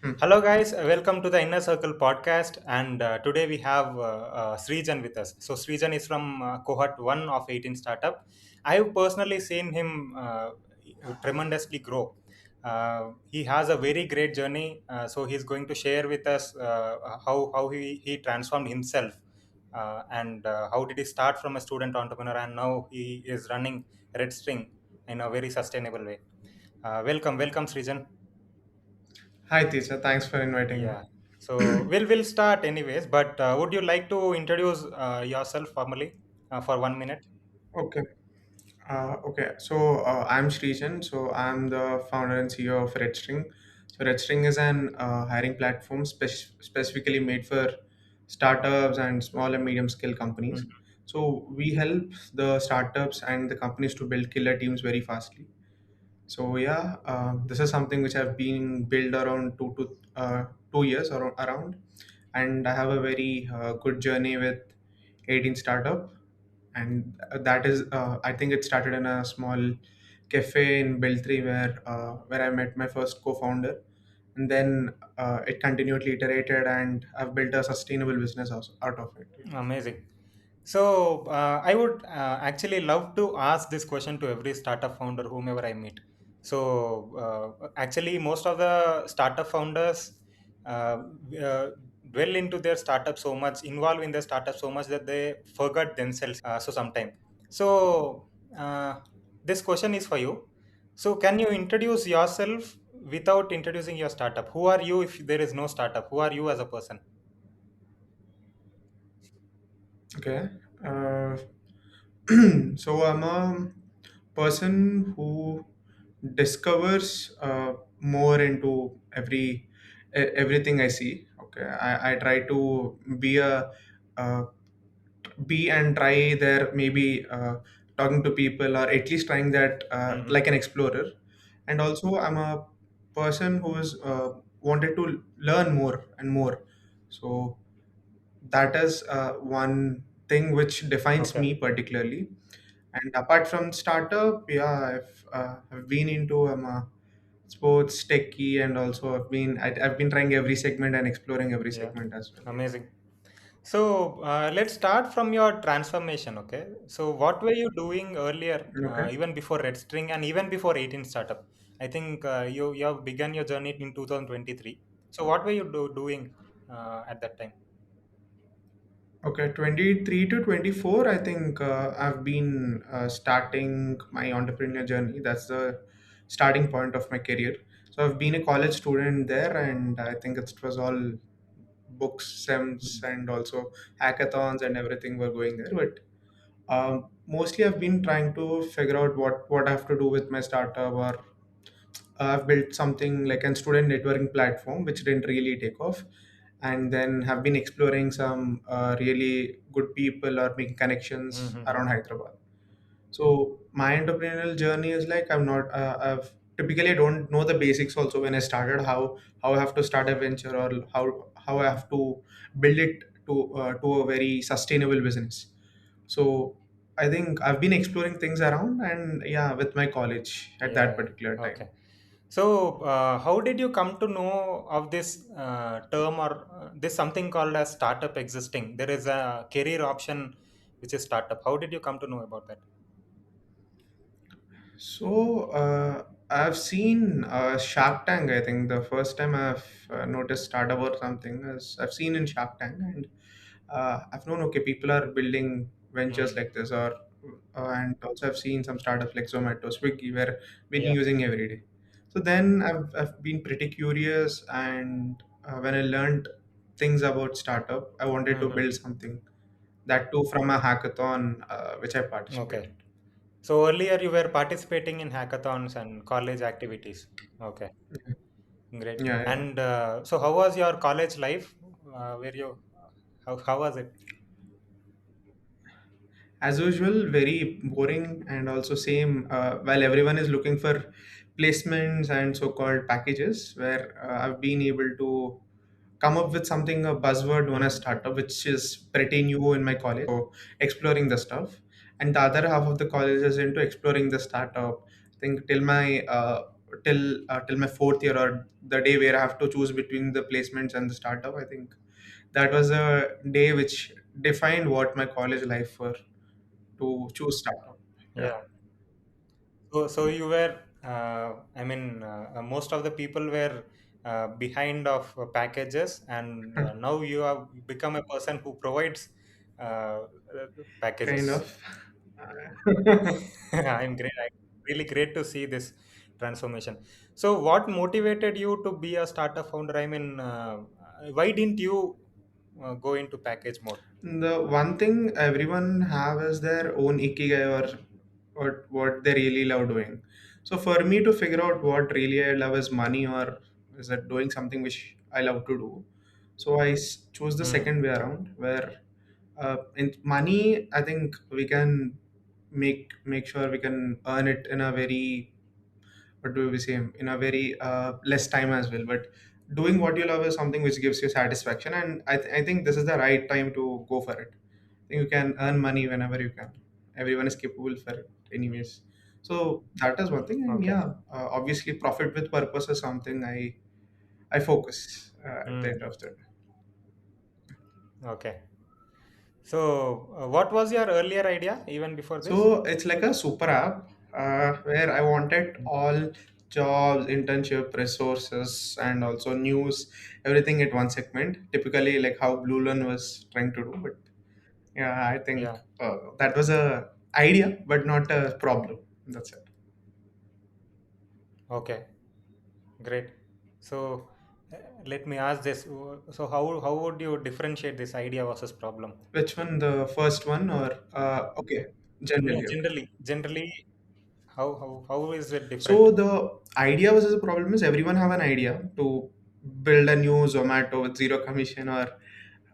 Hmm. Hello, guys. Welcome to the Inner Circle podcast. And today we have Srijan with us. So, Srijan is from cohort 1 of 18 Startup. I have personally seen him tremendously grow. He has a very great journey. So, he's going to share with us how he transformed himself and how did he start from a student entrepreneur and now he is running Redstring in a very sustainable way. Welcome, Srijan. Hi, Tisha. Thanks for inviting me. Yeah. So we'll start anyways. But would you like to introduce yourself formally for 1 minute? Okay. Okay. So I'm Srijan. So I'm the founder and CEO of Redstring. So Redstring is an hiring platform specifically made for startups and small and medium scale companies. Mhm. So we help the startups and the companies to build killer teams very fastly. So yeah, this is something which have been built around 2 years or around, and I have a very good journey with 18 startup, and that is I think it started in a small cafe in Beltri where I met my first co-founder, and then it continually iterated, and I've built a sustainable business also out of it. Amazing. So I would actually love to ask this question to every startup founder, whomever I meet. So actually, most of the startup founders uh, dwell into their startup so much, involve in their startup so much that they forget themselves. So sometime. So uh, this question is for you. So can you introduce yourself without introducing your startup? Who are you if there is no startup? Who are you as a person? Okay. Uh, so I'm a person who discovers more into everything I see. Okay, I try to uh, be and try there, maybe talking to people or at least trying that Hmm. like an explorer. And also I'm a person who is wanted to learn more and more. So that is one thing which defines Okay. me particularly. And apart from startup, yeah, I've been into sports techie, and also I've been trying every segment and exploring every Yeah. segment as well. Yeah. Amazing. So let's start from your transformation. Okay. So what were you doing earlier, Okay. even before Redstring and even before 18 startup? I think you have begun your journey in 2023. So what were you doing at that time? Okay, 23 to 24, I think I've been starting my entrepreneur journey. That's the starting point of my career. So I've been a college student there, and I think it was all books, sems, and also hackathons and everything were going there. But mostly I've been trying to figure out what I have to do with my startup, or I've built something like a student networking platform which didn't really take off, and then have been exploring some really good people or making connections Mm-hmm. around Hyderabad. So my entrepreneurial journey is like I've typically don't know the basics also when I started, how I have to start a venture, or how I have to build it to a very sustainable business. So I think I've been exploring things around, and yeah, with my college at Yeah, that yeah. particular time. Okay. So, how did you come to know of this term or this something called as startup existing? There is a career option which is startup. How did you come to know about that? So I've seen Shark Tank. I think the first time I've noticed startup or something is I've seen in Shark Tank, and I've known, okay, people are building ventures Hmm. like this, or and also I've seen some startups like Zomato, Swiggy, where I've been Yeah. using every day. So then I've been pretty curious, and when I learned things about startup, I wanted to Hmm. build something, that too from a hackathon which I Okay. participated. So earlier you were participating in hackathons and college activities. Okay, great. Yeah, yeah. And so how was your college life? Where you how was it? As usual, very boring, and also same while everyone is looking for placements and so-called packages, where I've been able to come up with something, a buzzword known as Hmm. startup, which is pretty new in my college. So exploring the stuff, and the other half of the college is into exploring the startup. I think till my till my fourth year, or the day where I have to choose between the placements and the startup. I think that was a day which defined what my college life were, to choose startup. Yeah, Yeah. So you were, most of the people were behind of packages, and now you have become a person who provides uh, kind packages. of. I'm great. Really great to see this transformation. So, what motivated you to be a startup founder? Why didn't you go into package mode? The one thing everyone have is their own ikigai, or what they really love doing. So for me to figure out what really I love is money, or is it doing something which I love to do. So choose the Hmm. second way around, where in money, I think we can make sure we can earn it in a very, what do we say, in a very less time as well. But doing what you love is something which gives you satisfaction, and I think this is the right time to go for it. I think you can earn money whenever you can. Everyone is capable for it anyways. So that is one thing. And Okay. yeah, obviously profit with purpose is something I focus at the Hmm. end of the day. Okay. So, what was your earlier idea even before this? So it's like a super app where I wanted all jobs, internship, resources, and also news, everything at one segment. Typically, like how Bluelun was trying to do. But yeah, I think Yeah. that was a idea, but not a problem. That's it. Okay. Great. So, let me ask this. So, how would you differentiate this idea versus problem? Which one? The first one, or okay, No, generally okay. generally, how is it different? So the idea was, the problem is everyone have an idea to build a new Zomato with zero commission, or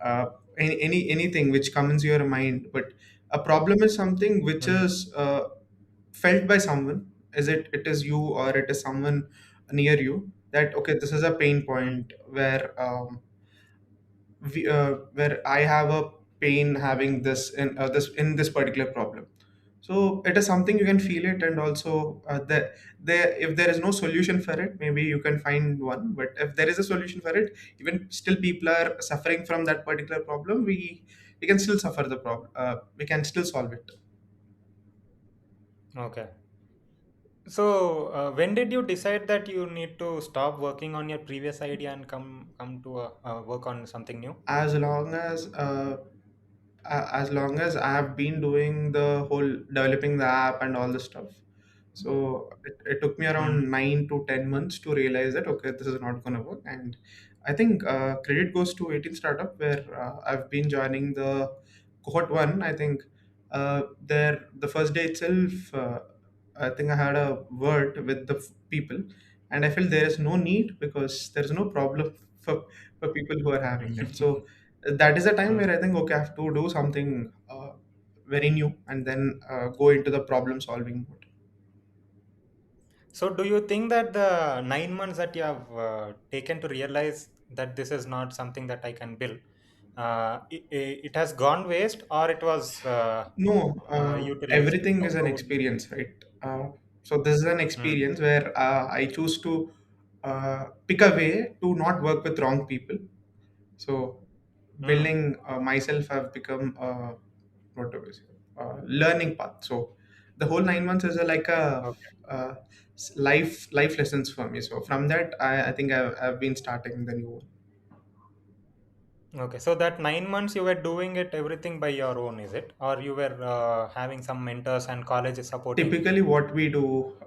uh, anything which comes to your mind. But a problem is something which Hmm. is felt by someone. Is it is you, or it is someone near you, that okay, this is a pain Hmm. point where I have a pain having this particular problem. So it is something you can feel it, and also if there is no solution for it, maybe you can find one. But if there is a solution for it, even still people are suffering from that particular problem. We can still suffer the problem. We can still solve it. Okay. So, when did you decide that you need to stop working on your previous idea and come to work on something new? As long as as long as I have been doing the whole developing the app and all the stuff. So it took me Hmm. around 9 to 10 months to realize that okay, this is not going to work. And I think credit goes to 18 startup, where I've been joining the cohort one. I think there the first day itself, I think I had a word with the people, and I felt there is no need, because there is no problem for people who are having that. So that is the time Hmm. where I think okay, I have to do something very new, and then go into the problem solving mode. So, do you think that the 9 months that you have taken to realize that this is not something that I can build, it has gone waste, or it was No, utilized? everything is an How would you? experience, right? So this is an Hmm. experience where I choose to pick a way to not work with wrong people. So Hmm. building myself have become what do we say, learning path. So the whole 9 months is like a Okay. life lessons for me. So from that, I think I've been starting the new one. Okay. So that 9 months you were doing it everything by your own, is it? Or you were having some mentors and colleges supporting you? Typically what we do,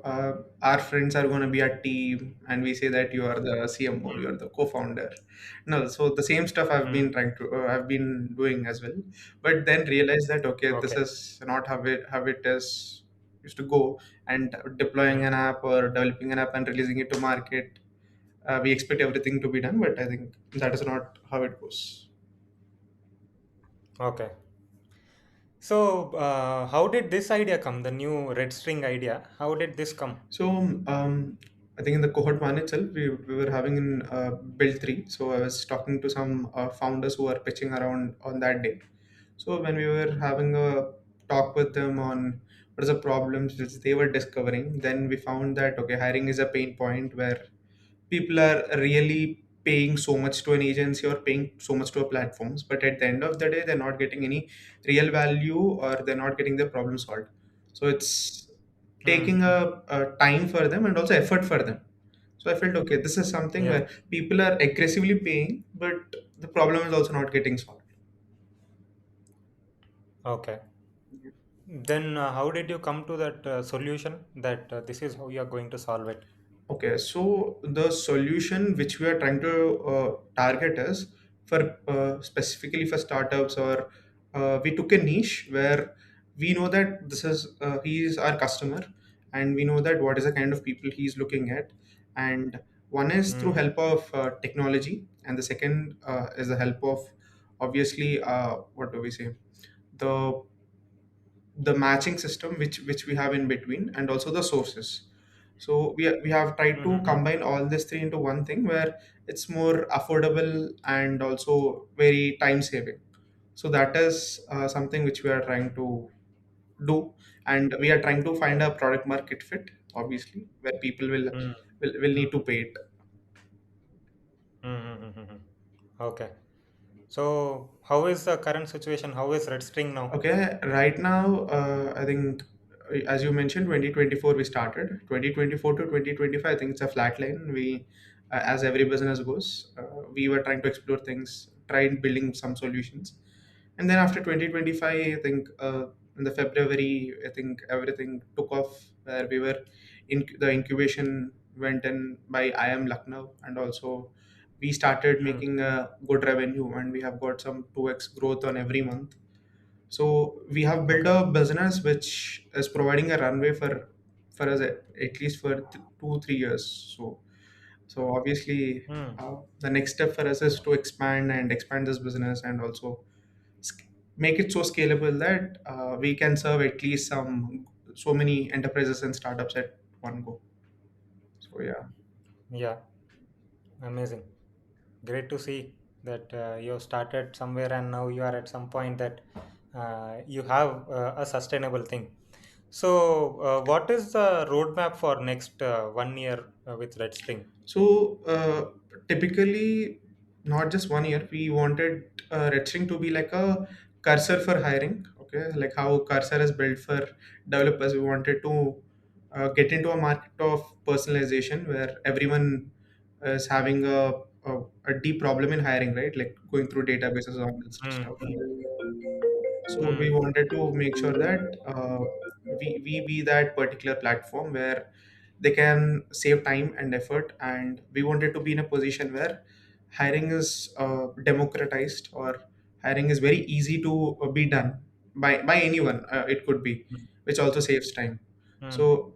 our friends are going to be a team, and we say that you are the CMO, you are the co-founder. No, so the same stuff Hmm. I've been doing as well. But then realize that okay, this Okay. is not how it is used to go. And deploying Hmm. an app or developing an app and releasing it to market, we expect everything to be done, but I think that is not how it goes. Okay. So, how did this idea come? The new Redstring idea. How did this come? So I think in the cohort one itself, we were having in build three. So I was talking to some founders who were pitching around on that day. So when we were having a talk with them on what are the problems which they were discovering. Then we found that okay, hiring is a pain point where people are really paying so much to an agency or paying so much to a platforms, but at the end of the day they're not getting any real value or they're not getting their problem solved. So it's taking Mm. a time for them and also effort for them. So I felt okay, this is something Yeah. where people are aggressively paying, but the problem is also not getting solved. Okay. Then how did you come to that solution that this is how you are going to solve it? Okay, so the solution which we are trying to target is for specifically for startups, or we took a niche where we know that this is he is our customer, and we know that what is the kind of people he is looking at, and one is through Mm. help of technology, and the second is the help of obviously what do we say, the the matching system which we have in between, and also the sources. So we have tried to Mm-hmm. combine all this three into one thing where it's more affordable and also very time saving. So that is something which we are trying to do, and we are trying to find a product market fit, obviously, where people Mm. will need to pay it. Mm-hmm. Okay. So how is the current situation? How is Redstring now? Okay, right now, I think, as you mentioned, 2024 we started. 2024 to 2025, I think it's a flat line. As every business goes, we were trying to explore things, trying building some solutions. And then after 2025, I think in the February, I think everything took off where we were in the incubation went in by IM Lucknow, and also we started Mm. making a good revenue, and we have got some 2x growth on every month. So we have built Okay. a business which is providing a runway for us at least for 2 3 years. So obviously, Mm. the next step for us is to expand this business, and also make it so scalable that we can serve at least so many enterprises and startups at one go. So yeah. Yeah. Amazing. Great to see that you started somewhere and now you are at some point that you have a sustainable thing. So, what is the roadmap for next 1 year with Redstring? So typically, not just 1 year, we wanted Redstring to be like a cursor for hiring. Okay, like how cursor is built for developers. We wanted to get into a market of personalization where everyone is having a deep problem in hiring, right? Like going through databases and all that Mm. stuff. So we Mm. wanted to make sure that we be that particular platform where they can save time and effort, and we wanted to be in a position where hiring is democratized, or hiring is very easy to be done by anyone. It could be, which also saves time. Mm. So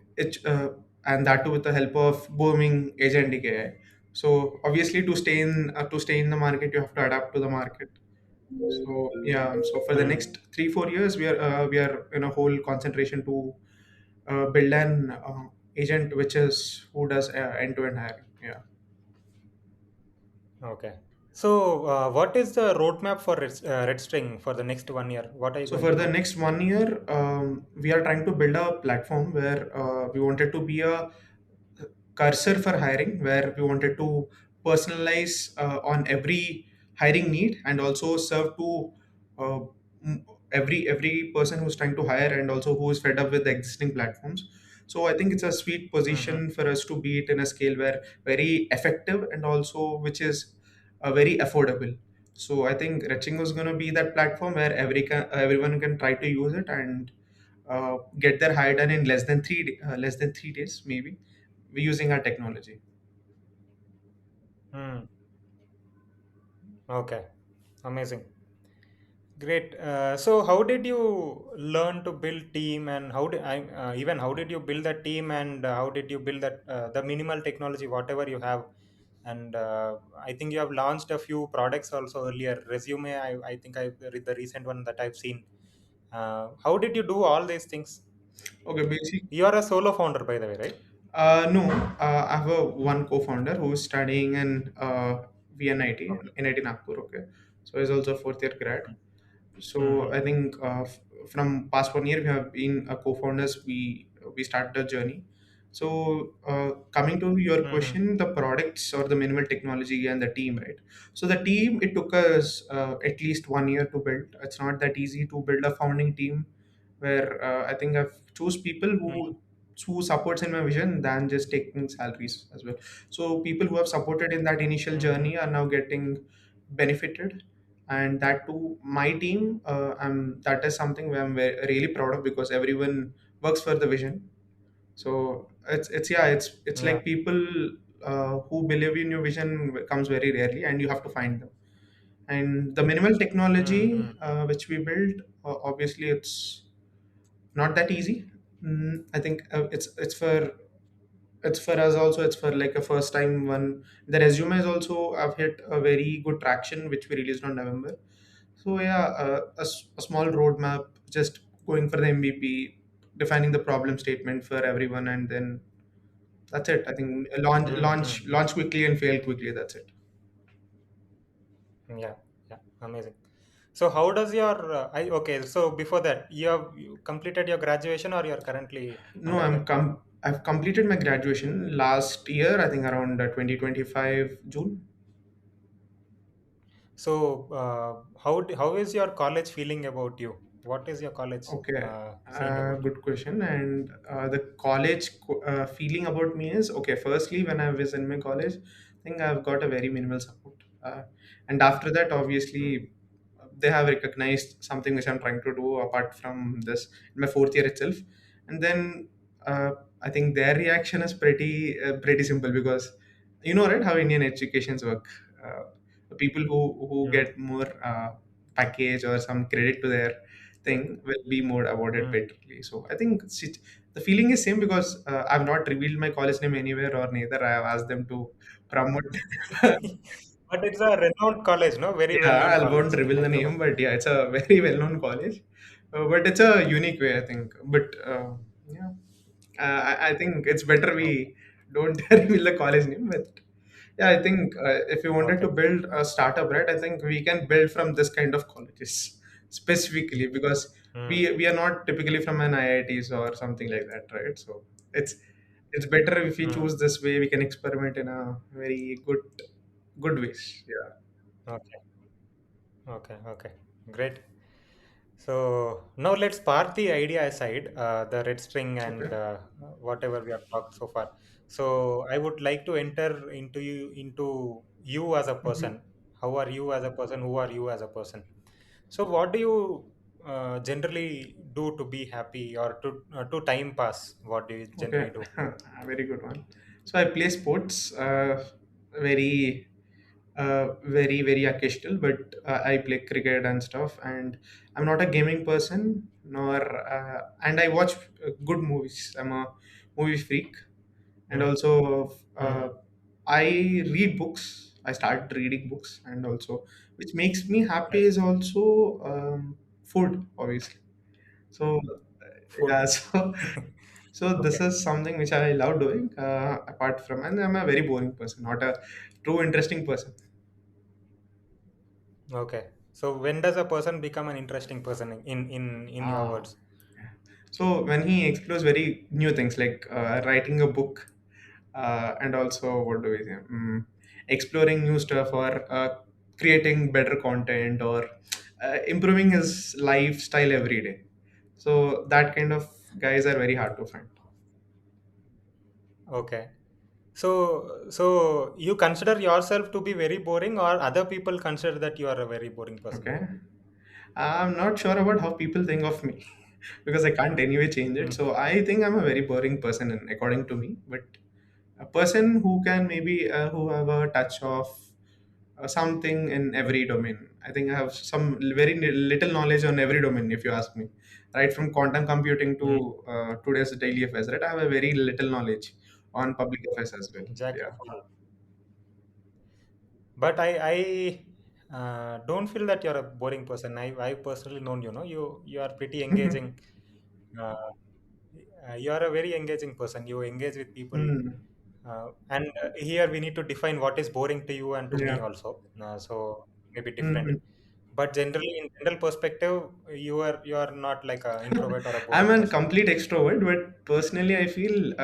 and that too with the help of booming agentic AI. So obviously, to stay in the market, you have to adapt to the market. So yeah, so for the Mm. next 3 4 years, we are in a whole concentration to build an agent which is who does end to end hiring. Yeah. Okay. So, what is the roadmap for Redstring for the next 1 year? What are you So going for to the do? next 1 year, we are trying to build a platform where we wanted to be a cursor for hiring, where we wanted to personalize on every hiring need, and also serve to uh, every person who's trying to hire, and also who is fed up with the existing platforms. So I think it's a sweet Mm-hmm. position for us to be it in a scale where very effective, and also which is very affordable. So I think Retching is going to be that platform where everyone can try to use it, and get their hire done in less than 3 days, maybe, we using our technology. Mm. Okay. Amazing. Great. So, how did you learn to build team, and even how did you build that team, and how did you build that the minimal technology, whatever you have, and I think you have launched a few products also earlier. Resume, I think I read the recent one that I've seen. How did you do all these things? Okay, basic. You are a solo founder, by the way, right? No, I have a one co-founder who is studying in VNIT, Okay. NIT Nagpur. Okay, so he's also fourth year grad. So Mm-hmm. I think from past 1 year we have been co-founders. We started a journey. So coming to your Mm-hmm. question, the products or the minimal technology and the team, right? So the team, it took us at least 1 year to build. It's not that easy to build a founding team where I think I've choose people who supports in my vision than just taking salaries as well. So people who have supported in that initial Mm-hmm. journey are now getting benefited, and that too my team. That is something where I'm really proud of because everyone works for the vision. So it's yeah, it's Yeah. like people who believe in your vision comes very rarely, and you have to find them. And the minimal technology Mm-hmm. which we built, obviously it's not that easy. I think it's for us also. It's for like a first time one. The resume is also I've hit a very good traction, which we released on November. So yeah, a small roadmap, just going for the MVP, defining the problem statement for everyone, and then that's it. I think Mm-hmm. launch quickly and fail quickly. That's it. Yeah. Yeah. Amazing. So how does your okay? So before that, you completed your graduation or you're currently No, undergrad? I've completed my graduation last year. I think around 2025 June. So how is your college feeling about you? What is your college Okay, saying about you? good question. And the college feeling about me is okay. Firstly, when I was in my college, I think I've got a very minimal support. And after that, Mm. obviously, they have recognized something which I'm trying to do apart from this in my fourth year itself. And then I think their reaction is pretty simple because you know, right, how Indian educations work. People who Mm. get more package or some credit to their thing will be more awarded Mm. betterly. So I think the feeling is same because I've not revealed my college name anywhere, or neither I have asked them to promote. But it's a renowned college, no? Very Yeah, well-known I won't college in reveal the Hyderabad. name, but yeah, it's a very well-known college. But it's a unique way, I think. But yeah, I think it's better Okay. we don't reveal the college name. But yeah, I think if you wanted to Okay. build a startup, right, I think we can build from this kind of colleges specifically because Mm. we are not typically from an IITs or something like that, right? So it's it's better if we Mm. choose this way. We can experiment in a very good ways. Yeah. Okay. Okay. Okay. Great. So now let's park the idea aside, the red string and Okay. whatever we have talked so far. So I would like to enter into you as a Mhm. person. How are you as a person? Who are you as a person? So what do you generally do to be happy or to time pass? What do you Okay, generally do? a very good one. So I play sports, very, very occasional, but I play cricket and stuff. And I'm not a gaming person, nor and I watch good movies. I'm a movie freak, and Mm. also Mm. I read books. I started reading books, and also which makes me happy Right. is also food, obviously. So yeah, Food. so this Okay. is something which I love doing. Apart from, and I'm a very boring person, not a true interesting person. Okay. So when does a person become an interesting person in your Ah, words? yeah. So when he explores very new things like writing a book, and also what do we say? Exploring new stuff or creating better content or improving his lifestyle every day. So that kind of guys are very hard to find. Okay. So you consider yourself to be very boring, or other people consider that you are a very boring person? Okay. I'm not sure about how people think of me because I can't anyway change it. Hmm. So I think I'm a very boring person, according to me. But a person who can maybe who have a touch of something in every domain. I think I have some very little knowledge on every domain. If you ask me, right from quantum computing Hmm. to today's daily affairs, right? I have a very little knowledge on public affairs as well. Jack Yeah. of all. But I don't feel that you're a boring person. I personally known you know you are pretty engaging. Uh, you are a very engaging person. You engage with people, Hmm. and here we need to define what is boring to you and to me Yeah. also. So maybe different. Hmm. But generally, in general perspective, you are not like a introvert or a I'm boring a person. complete extrovert, but personally, I feel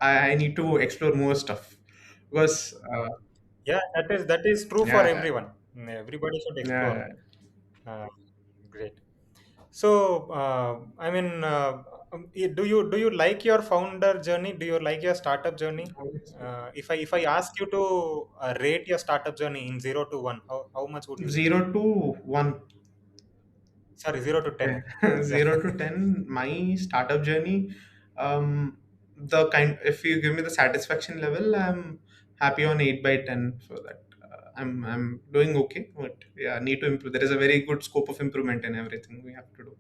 I need to explore more stuff because Yeah, that is true for yeah, everyone. Everybody should explore. yeah. Uh, Great. So, do you like your founder journey? Do you like your startup journey? If I ask you to rate your startup journey in 0 to 1, how much would you rate? 0 to 1. Sorry, 0 to 10. Okay. Yeah. 0 to 10. My startup journey. The kind. If you give me the satisfaction level, I'm happy on 8/10 for that. I'm doing okay, but yeah, need to improve. There is a very good scope of improvement in everything we have to do.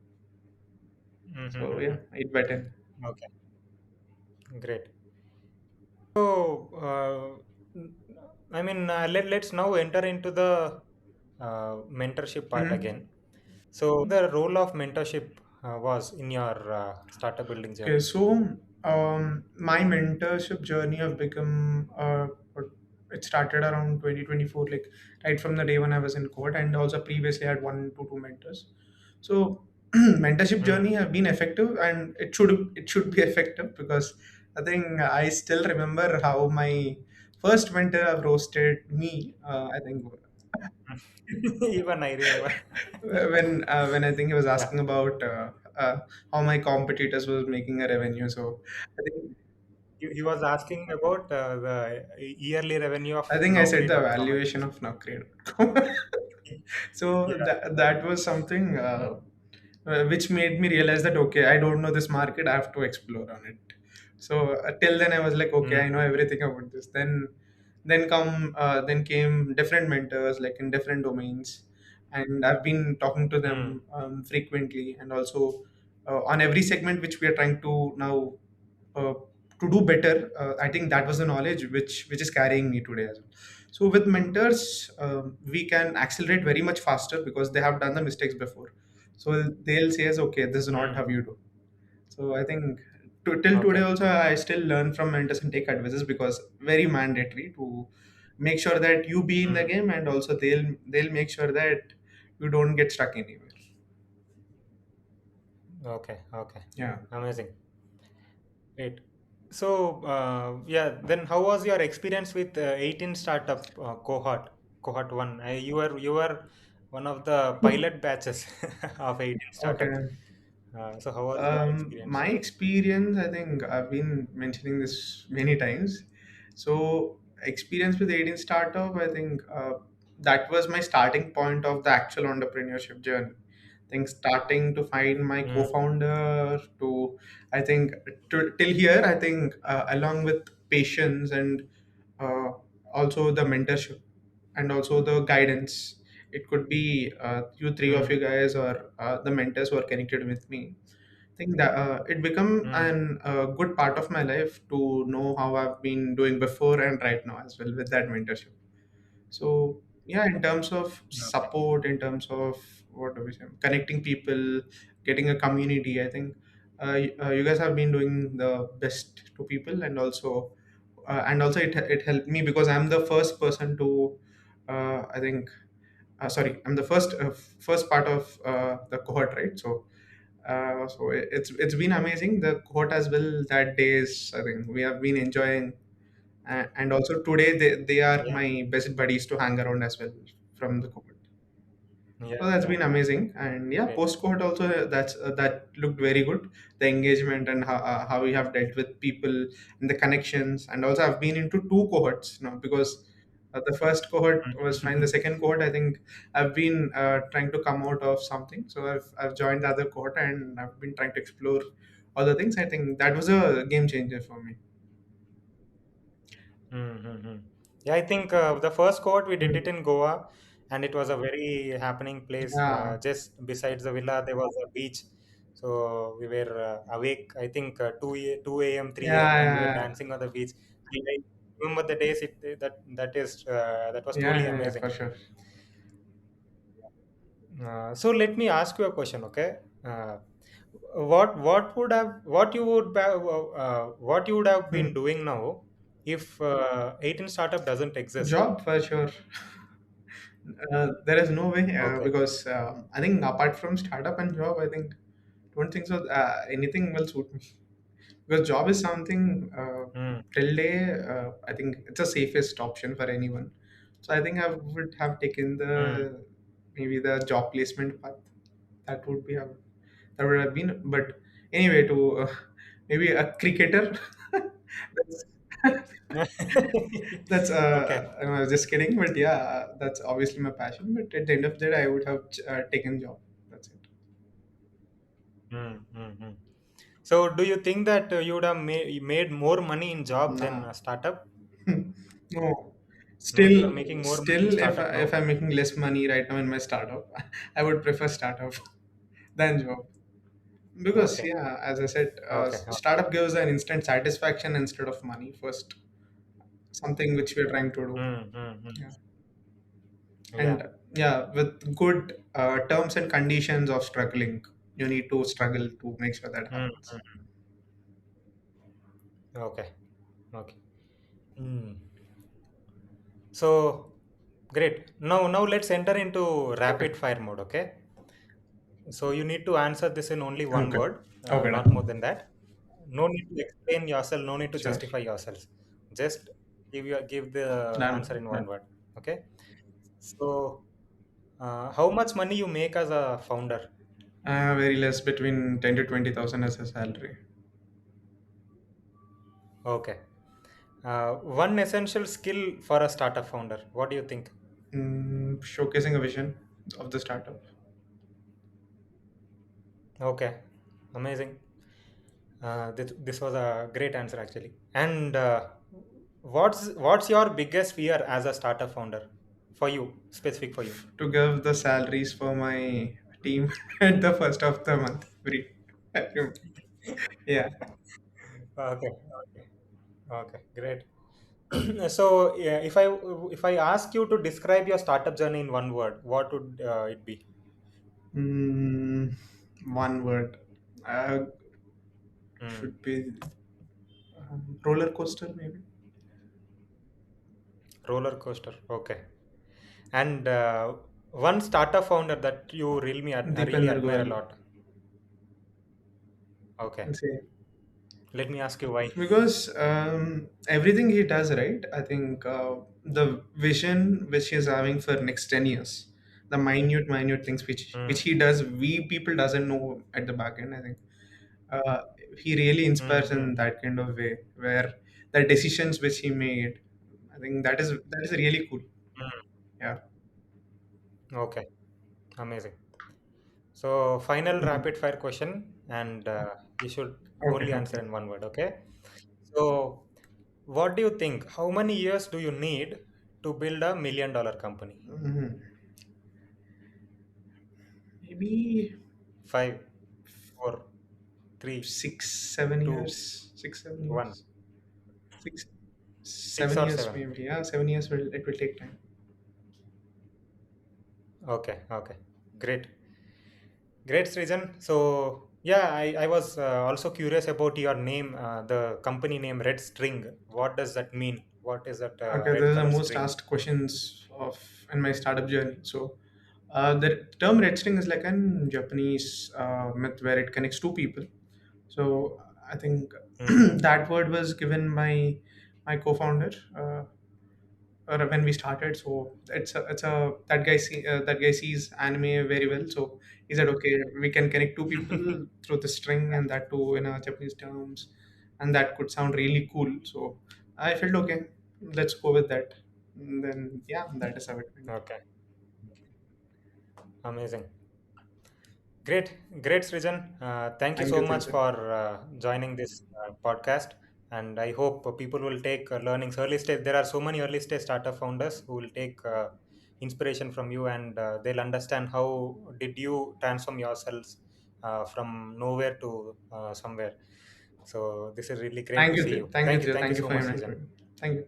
So yeah, Mm-hmm. 8/10. Okay, great. So, let's now enter into the mentorship part Mhm. again. So, the role of mentorship was in your startup building Okay, journey. so my mentorship journey have become it started around 2024, like right from the day when I was in court, and also previously I had one to two mentors. So mentorship Mm. journey have been effective, and it should be effective because I think I still remember how my first mentor have roasted me. I think Even I remember. when I think he was Yeah, asking about how my competitors was making a revenue. So I think he was asking about the yearly revenue of I said the Naukri.com, I valuation guess. of Naukri.com. So Yeah. that was something which made me realize that okay, I don't know this market, I have to explore on it. So till then I was like okay, I know Mm, everything about this. Then came different mentors like in different domains, and I've been talking to mm, them frequently, and also on every segment which we are trying to now uh, to do better. I think that was the knowledge which is carrying me today as well. So with mentors, we can accelerate very much faster because they have done the mistakes before. So they'll say us, okay, this is not mm. how you do. So I think till today Okay. also I still learn from mentors and take advices because very mandatory to make sure that you be in the Mm. game, and also they'll make sure that you don't get stuck anywhere. Okay. Okay. Yeah. Amazing. Great. So, yeah, then how was your experience with 18 startup cohort one? You were one of the pilot batches of 18 startup. Okay. So how was your experience? My experience, I think I've been mentioning this many times. So, experience with 18 startup, I think that was my starting point of the actual entrepreneurship journey. I think starting to find my Mm, co-founder to, I think till here, I think along with patience and uh, also the mentorship and also the guidance. It could be you three of mm, you guys or the mentors who are connected with me. I think that it become mm. an good part of my life to know how I've been doing before and right now as well with that mentorship. So yeah, in terms of Okay. support, in terms of what do we say, connecting people, getting a community, I think you guys have been doing the best to people, and also it helped me because I'm the first person to I think sorry, I'm the first part of the cohort, right? So it's been amazing. The cohort as well. That days, I think we have been enjoying, and also today they are Yeah. my best buddies to hang around as well from the cohort. Yeah. So that's Yeah. been amazing, and yeah, Great. post cohort also that looked very good. The engagement and how we have dealt with people and the connections, and also I've been into two cohorts now because the first cohort was fine. The Mm. second cohort, I think I've been trying to come out of something, so I've joined the other cohort and I've been trying to explore other things. I think that was a game changer for me. Mm-hmm. Yeah, I think the first cohort we did Mm. it in Goa, and it was a very happening place. Yeah, Just besides the villa, there was a beach. So we were awake, I think 2 a.m., 3 a.m., and we were yeah, dancing on the beach. I remember the days that was yeah, truly yeah, yeah, amazing. for sure. So let me ask you a question, okay? What you would have been Hmm. doing now if 18 startup doesn't exist? Job for sure. There is no way Okay. because I think apart from startup and job, I think don't think so. Anything will suit me because job is something Mm, till day. I think it's a safest option for anyone. So I think I would have taken mm, the maybe the job placement path. That would be how that would have been. But anyway, to maybe a cricketer. that's that's okay. I was just kidding, but yeah, that's obviously my passion. But at the end of the day, I would have taken job. That's it. Mm, mm, mm. So, do you think that you would have made more money in job than Nah. a startup? No. No, you Still, are making more money in still, startup. if No. I'm making less money right now in my startup, I would prefer startup than job. Because Okay. yeah, as I said, Okay. Okay. startup gives an instant satisfaction instead of money first. Something which we're trying to do. Mm, mm, mm. Yeah. Yeah. And yeah, with good terms and conditions of struggling, you need to struggle to make sure that Mm, happens. mm. Okay. Okay. Mm. So great. Now let's enter into Okay. rapid fire mode. Okay. So you need to answer this in only one Okay. word, Okay, not more done. than that. No need to explain yourself. No need to Sure. justify yourselves. Just give the answer Done. in Yeah. one word. Okay. So how much money you make as a founder? Very less, between 10 to 20,000 as a salary. Okay. One essential skill for a startup founder. What do you think? Showcasing a vision of the startup. Okay. Amazing. This was a great answer actually. And what's your biggest fear as a startup founder for you, specific for you? To give the salaries for my team at the first of the month free. Yeah. Okay. Okay. Okay. Great. So, yeah, if I ask you to describe your startup journey in one word, what would it be? Mm, One word. Uh, Hmm. should be roller coaster, maybe. Roller coaster. Okay. And one startup founder that you really Deepinder admire a Goyal. lot. Okay. I'll say. Let me ask you why. Because everything he does, right? I think the vision which he's having for next 10 years, the minute things which Hmm. he does, we people doesn't know at the back end. I think uh, he really Hmm. inspires Hmm. in that kind of way, where the decisions which he made, I think that is really cool. Hmm. Yeah. Okay. Amazing. So, final Mhm. rapid fire question, and you should Okay. only answer Okay. in one word. Okay. So, what do you think? How many years do you need to build $1 million company? Mhm. Maybe Five, four, three, 6 7 years. two, 1. 6 7 years. Six, Six seven or years seven. maybe. Yeah, 7 years it will take time. Okay. Okay. Great. Great, Srijan. So, yeah, I was also curious about your name, the company name Redstring. What does that mean? What is that Okay, this red is the color most string? asked questions of in my startup journey. So, the term Redstring is like an Japanese myth where it connects two people. So, I think Hmm. that word was given by my co-founder. Or when we started. So it's a that guy sees anime very well. So he said, okay, we can connect two people through the string, and that too in Japanese terms, and that could sound really cool. So I felt okay, let's go with that. And then yeah, that is how it went. Okay. Amazing. Great, great, Srijan. Thank you Thank so you, much Teja. for joining this podcast. And I hope people will take learnings early stage. There are so many early stage startup founders who will take inspiration from you, and they'll understand how did you transform yourselves from nowhere to somewhere. So this is really great to see you. Thank you, Thank you. Teja. Thank you Thank you so for much, your Srijan. mentoring. Thank you.